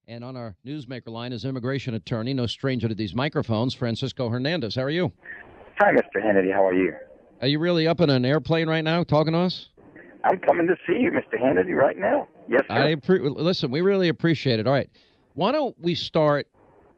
And on our newsmaker line is immigration attorney, no stranger to these microphones, Francisco Hernandez. How are you? Hi, Mr. Hannity. How are you? Are you really up in an airplane right now talking to us? I'm coming to see you, Mr. Hannity, right now. Yes, sir. Listen, we really appreciate it. All right. Why don't we start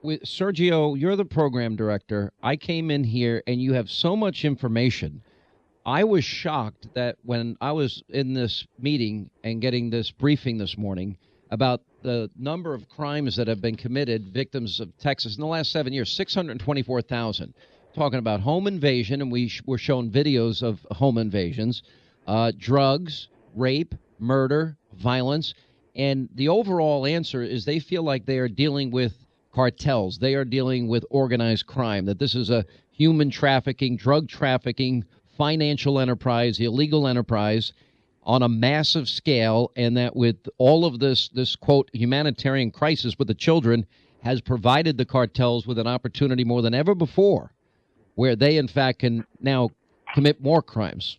with Sergio? You're the program director. I came in here, and you have so much information. I was shocked that when I was in this meeting and getting this briefing this morning about the number of crimes that have been committed, victims of Texas, in the last 7 years, 624,000. Talking about home invasion, and we were shown videos of home invasions, drugs, rape, murder, violence. And the overall answer is they feel like they are dealing with cartels. They are dealing with organized crime, that this is a human trafficking, drug trafficking, financial enterprise, illegal enterprise on a massive scale, and that with all of this quote, humanitarian crisis with the children has provided the cartels with an opportunity more than ever before where they, in fact, can now commit more crimes.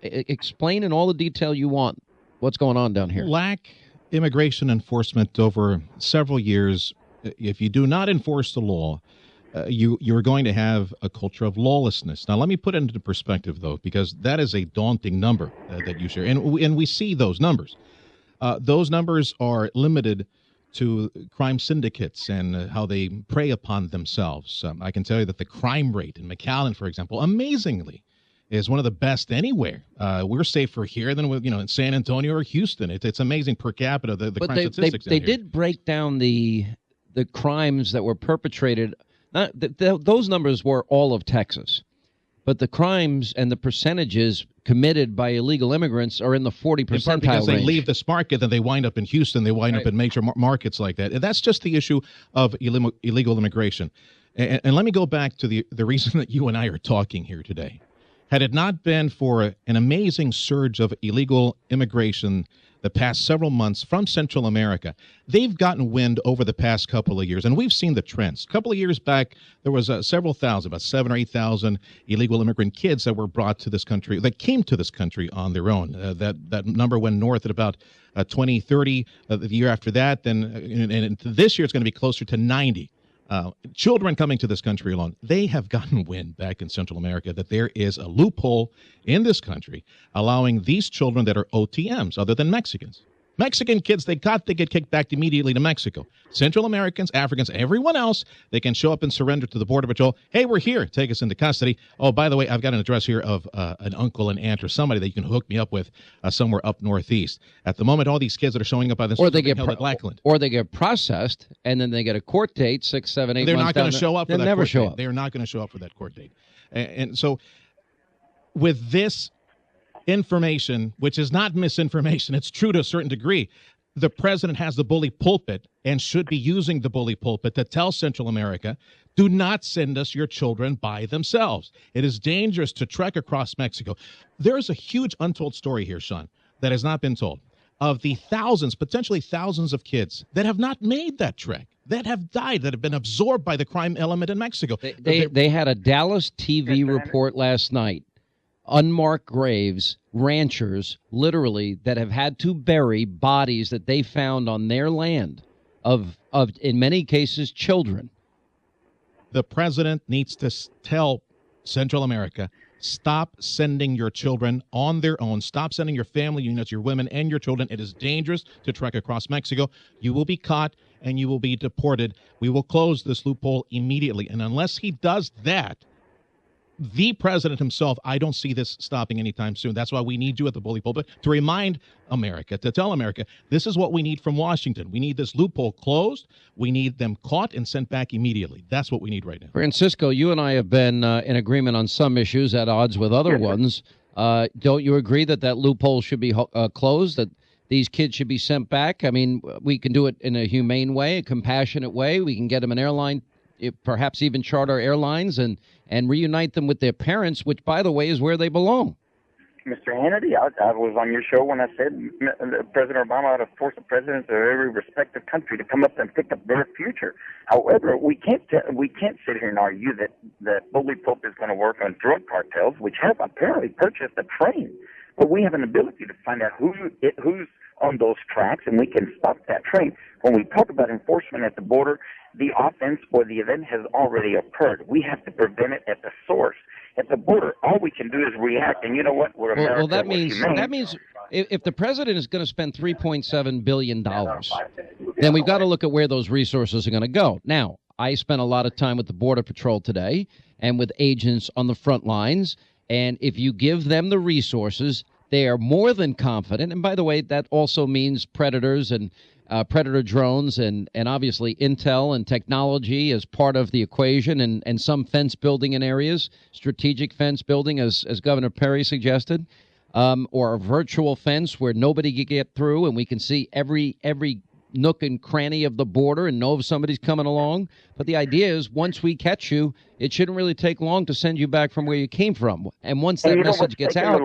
Explain in all the detail you want what's going on down here. Lack immigration enforcement over several years. If you do not enforce the law, you're going to have a culture of lawlessness. Now, let me put it into perspective, though, because that is a daunting number that you share. And we see those numbers. Those numbers are limited to crime syndicates and how they prey upon themselves. I can tell you that the crime rate in McAllen, for example, amazingly, is one of the best anywhere. We're safer here than in San Antonio or Houston. It's amazing per capita, the crime statistics. They did break down the crimes that were perpetrated. Those numbers were all of Texas, but the crimes and the percentages committed by illegal immigrants are in the 40% because range. They leave this market, then they wind up in Houston, they wind up in major markets like that. And that's just the issue of illegal immigration. And let me go back to the reason that you and I are talking here today. Had it not been for an amazing surge of illegal immigration the past several months from Central America, they've gotten wind over the past couple of years, and we've seen the trends. A couple of years back, there was several thousand, about 7,000 or 8,000 illegal immigrant kids that were brought to this country, that came to this country on their own. That number went north at about 20, 30 the year after that. Then and this year it's going to be closer to 90. Children coming to this country alone, they have gotten wind back in Central America that there is a loophole in this country allowing these children that are OTMs, other than Mexicans. Mexican kids, they get kicked back immediately to Mexico. Central Americans, Africans, everyone else, they can show up and surrender to the Border Patrol. Hey, we're here. Take us into custody. Oh, by the way, I've got an address here of an uncle and aunt or somebody that you can hook me up with somewhere up northeast. At the moment, all these kids that are showing up by this or they get held at Lackland. Or they get processed, and then they get a court date 6, 7, 8 They're months not going to show up for that never court show date. up. They're not going to show up for that court date. And so with this information, which is not misinformation, it's true to a certain degree, the president has the bully pulpit and should be using the bully pulpit to tell Central America, do not send us your children by themselves. It is dangerous to trek across Mexico. There is a huge untold story here, Sean, that has not been told, of the thousands, potentially thousands of kids that have not made that trek, that have died, that have been absorbed by the crime element in Mexico. They had a Dallas TV report last night. Unmarked graves, ranchers, literally, that have had to bury bodies that they found on their land of in many cases, children. The president needs to tell Central America, stop sending your children on their own. Stop sending your family units, your women, and your children. It is dangerous to trek across Mexico. You will be caught, and you will be deported. We will close this loophole immediately. And unless he does that, the president himself, I don't see this stopping anytime soon. That's why we need you at the bully pulpit to remind America, to tell America, this is what we need from Washington. We need this loophole closed. We need them caught and sent back immediately. That's what we need right now. Francisco, you and I have been in agreement on some issues at odds with other ones. Don't you agree that loophole should be closed, that these kids should be sent back? I mean, we can do it in a humane way, a compassionate way. We can get them an airline, perhaps even charter airlines, and reunite them with their parents, which, by the way, is where they belong. Mr. Hannity, I was on your show when I said President Obama ought to force the presidents of every respective country to come up and pick up their future. However, we can't sit here and argue that bully pulp is going to work on drug cartels, which have apparently purchased a train But we have an ability to find out who's on those tracks, and we can stop that train. When we talk about enforcement at the border, the offense or the event has already occurred. We have to prevent it at the source. At the border, all we can do is react. And you know what? We're America. Well, that means if the president is going to spend $3.7 billion, then we've got to look at where those resources are going to go. Now, I spent a lot of time with the Border Patrol today and with agents on the front lines. And if you give them the resources, they are more than confident. And by the way, that also means predators and predator drones and obviously intel and technology as part of the equation and some fence building in areas, strategic fence building, as Governor Perry suggested, or a virtual fence where nobody can get through and we can see every nook and cranny of the border and know if somebody's coming along. But the idea is once we catch you, it shouldn't really take long to send you back from where you came from. And once that message gets out.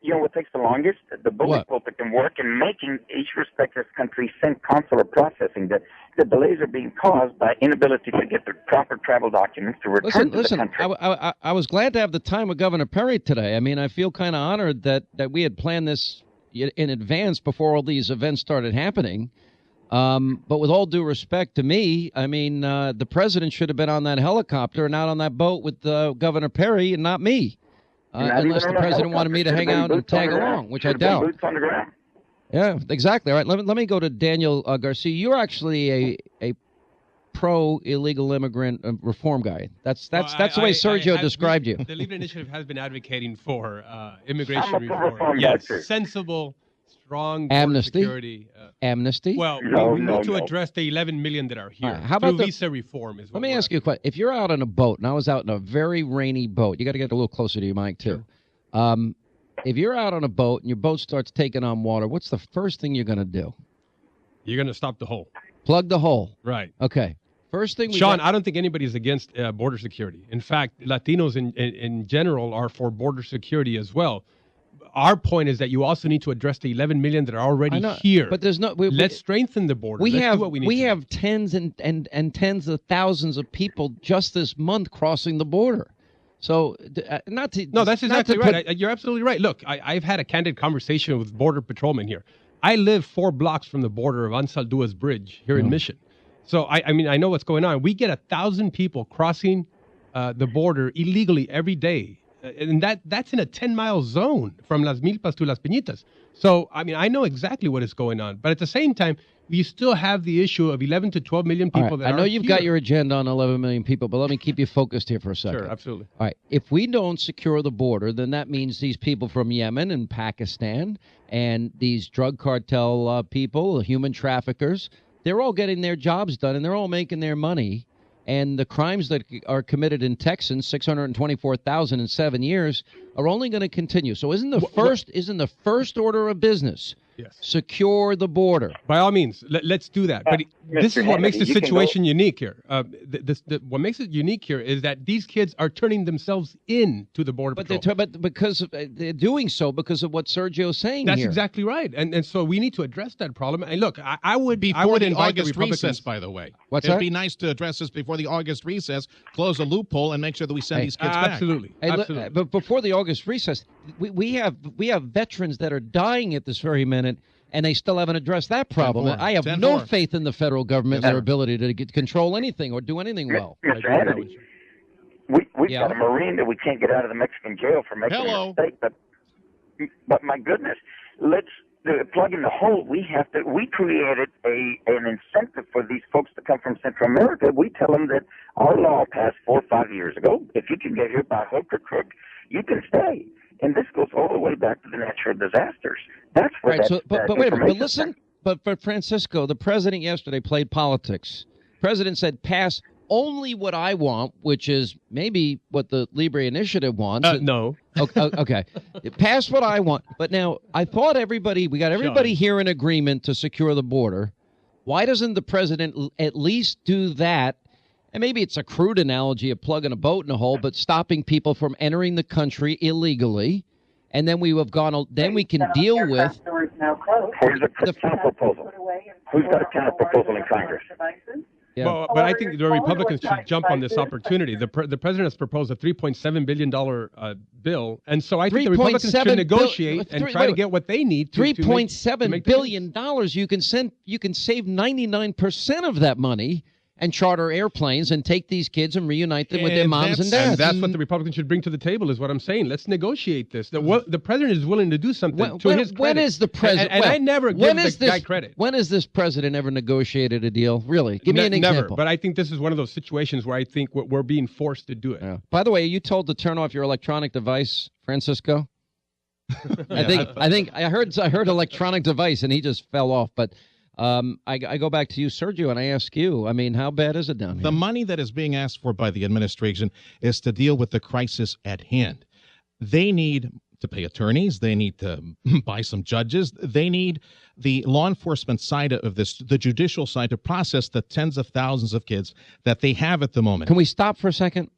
You know what takes the longest? The bully pulpit can work in making each respective country send consular processing. The delays are being caused by inability to get the proper travel documents to return to the country. I was glad to have the time with Governor Perry today. I mean, I feel kind of honored that we had planned this in advance before all these events started happening. But with all due respect to me, I mean, the president should have been on that helicopter and out on that boat with Governor Perry and not me. Unless the president wanted me to hang out and tag along, which I doubt. Boots on the ground. Yeah, exactly. All right, let me go to Daniel Garcia. You're actually a pro illegal immigrant reform guy. That's the way Sergio described you. The Libre Initiative has been advocating for immigration reform. Yes, sensible, strong amnesty. Security. Amnesty. Well, we need to address the 11 million that are here. How about the visa reform? Let me ask you a question. If you're out on a boat, and I was out in a very rainy boat, you got to get a little closer to your mic too. Sure. If you're out on a boat and your boat starts taking on water, what's the first thing you're going to do? You're going to stop the hole. Plug the hole. Right. Okay. First thing, Sean, I don't think anybody's against border security. In fact, Latinos in general are for border security as well. Our point is that you also need to address the 11 million that are already here. But there's no. Let's strengthen the border. We have tens and tens of thousands of people just this month crossing the border. So that's exactly right. You're absolutely right. Look, I've had a candid conversation with border patrolmen here. I live 4 blocks from the border of Ansalduas Bridge here in Mission. So I mean I know what's going on. We get 1,000 people crossing the border illegally every day. And that's in a 10-mile zone from Las Milpas to Las Peñitas. So, I mean, I know exactly what is going on. But at the same time, you still have the issue of 11 to 12 million people that are I know you've got your agenda on 11 million people, but let me keep you focused here for a second. Sure, absolutely. All right. If we don't secure the border, then that means these people from Yemen and Pakistan and these drug cartel people, human traffickers, they're all getting their jobs done and they're all making their money. And the crimes that are committed in Texans, 624,000 in 7 years, are only going to continue. So isn't the first order of business secure the border? By all means, let's do that. But this is what makes the situation unique here. What makes it unique here is that these kids are turning themselves in to the border patrol. But because they're doing so because of what Sergio's saying. That's exactly right. And so we need to address that problem. And look, I would invite the August Republicans. recess, by the way. It'd be nice to address this before the August recess, close a loophole, and make sure that we send these kids back. Absolutely. But before the August recess, we have veterans that are dying at this very minute, and they still haven't addressed that problem. I have no faith in the federal government and their ability to control anything or do anything well. Mr. Hannity, we've got a Marine that we can't get out of the Mexican jail for making a mistake. But my goodness, let's plug in the hole. We created an incentive for these folks to come from Central America. We tell them that our law passed 4 or 5 years ago. If you can get here by hook or crook, you can stay. And this goes all the way back to the natural disasters. That's where but wait a minute. But listen, but Francisco, the president yesterday played politics. President said, pass only what I want, which is maybe what the Libre Initiative wants. No. Okay. Pass what I want. But now, I thought we got everybody here in agreement to secure the border. Why doesn't the president at least do that? And maybe it's a crude analogy of plugging a boat in a hole, but stopping people from entering the country illegally. And then we can deal with. Here's a counter proposal. Who's got a counter proposal in Congress? Yeah. Well, but I think the Republicans should jump on this opportunity. The president has proposed a $3.7 billion bill, and so I think the Republicans should negotiate and try to get what they need. $3.7 billion. You can save 99% of that money and charter airplanes and take these kids and reunite them with their moms and dads. And that's what the Republicans should bring to the table, is what I'm saying. Let's negotiate this. The president is willing to do something to his credit. When is the president? And I never give the guy credit. When has this president ever negotiated a deal? Really? Give me an example. Never. But I think this is one of those situations where I think we're being forced to do it. Yeah. By the way, are you told to turn off your electronic device, Francisco? I think I heard electronic device and he just fell off. But I go back to you, Sergio, and I ask you, I mean, how bad is it down here? The money that is being asked for by the administration is to deal with the crisis at hand. They need to pay attorneys. They need to buy some judges. They need the law enforcement side of this, the judicial side, to process the tens of thousands of kids that they have at the moment. Can we stop for a second?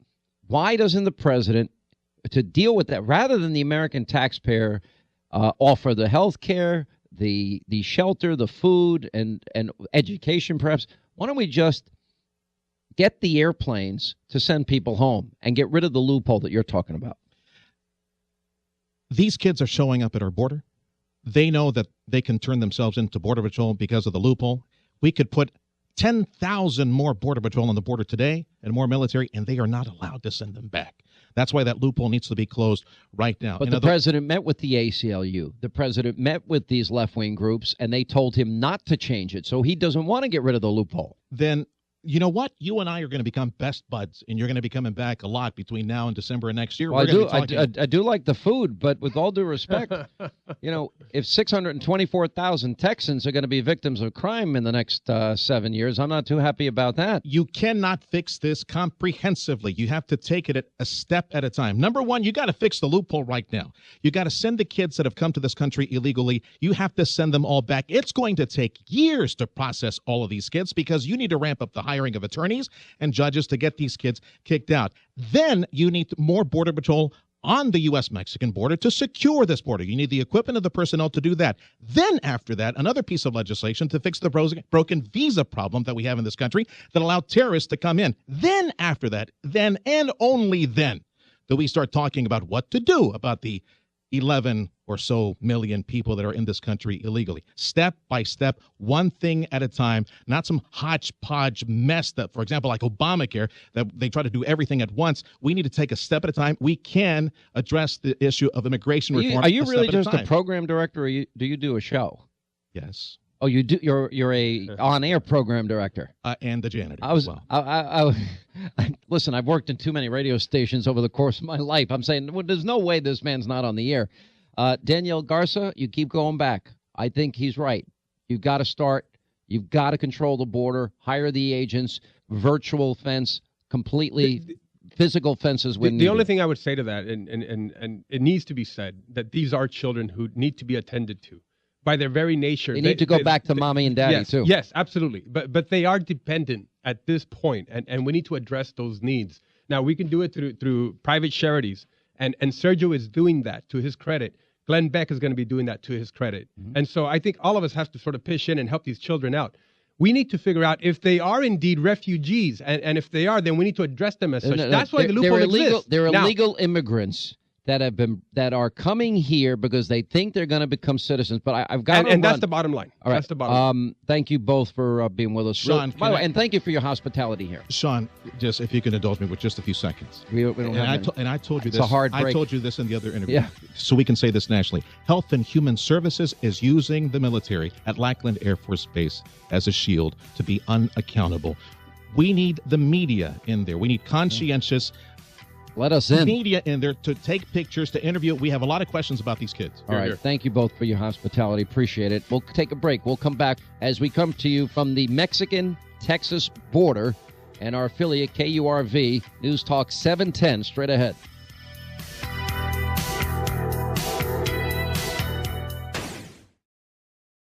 Why doesn't the president, to deal with that, rather than the American taxpayer, offer the health care, the shelter, the food, and education, perhaps? Why don't we just get the airplanes to send people home and get rid of the loophole that you're talking about? These kids are showing up at our border. They know that they can turn themselves into Border Patrol because of the loophole. We could put 10,000 more Border Patrol on the border today and more military, and they are not allowed to send them back. That's why that loophole needs to be closed right now. But the president met with the ACLU. The president met with these left-wing groups, and they told him not to change it. So he doesn't want to get rid of the loophole. Then, you know what? You and I are going to become best buds, and you're going to be coming back a lot between now and December of next year. Well, I do like the food, but with all due respect, if 624,000 Texans are going to be victims of crime in the next 7 years, I'm not too happy about that. You cannot fix this comprehensively. You have to take it a step at a time. Number one, you got to fix the loophole right now. You got to send the kids that have come to this country illegally. You have to send them all back. It's going to take years to process all of these kids because you need to ramp up the hiring of attorneys and judges to get these kids kicked out. Then you need more Border Patrol on the U.S.-Mexican border to secure this border. You need the equipment of the personnel to do that. Then after that, another piece of legislation to fix the broken visa problem that we have in this country that allow terrorists to come in. Then after that, then and only then, do we start talking about what to do about the 11 or so million people that are in this country illegally. Step by step, one thing at a time, not some hodgepodge mess that, for example, like Obamacare, that they try to do everything at once. We need to take a step at a time. We can address the issue of immigration reform. Are you really just a program director, or do you do a show? Yes. Oh, you do. You're a on-air program director, and the janitor. Listen, I've worked in too many radio stations over the course of my life. I'm saying, well, there's no way this man's not on the air. Daniel Garza, you keep going back. I think he's right. You've got to start. You've got to control the border, hire the agents, virtual fence, completely physical fences. The only thing I would say to that, and it needs to be said, that these are children who need to be attended to. By their very nature, they need to go back to mommy and daddy, too. Yes, absolutely. But they are dependent at this point, and we need to address those needs. Now, we can do it through private charities, and Sergio is doing that to his credit. Glenn Beck is going to be doing that to his credit. Mm-hmm. And so I think all of us have to sort of pitch in and help these children out. We need to figure out if they are indeed refugees, and if they are, then we need to address them as such. That's why the loophole exists. They're illegal immigrants that are coming here because they think they're going to become citizens. But I've got to and that's the bottom line. All right. That's the bottom line. Thank you both for being with us. Sean, by the way, and thank you for your hospitality here. Sean, just if you can indulge me with just a few seconds. We don't have I told you this. It's a hard break. I told you this in the other interview. Yeah. So we can say this nationally. Health and Human Services is using the military at Lackland Air Force Base as a shield to be unaccountable. We need the media in there. We need conscientious Let us in. media in there to take pictures, to interview. We have a lot of questions about these kids. All right. Thank you both for your hospitality. Appreciate it. We'll take a break. We'll come back as we come to you from the Mexican-Texas border and our affiliate KURV News Talk 710 straight ahead.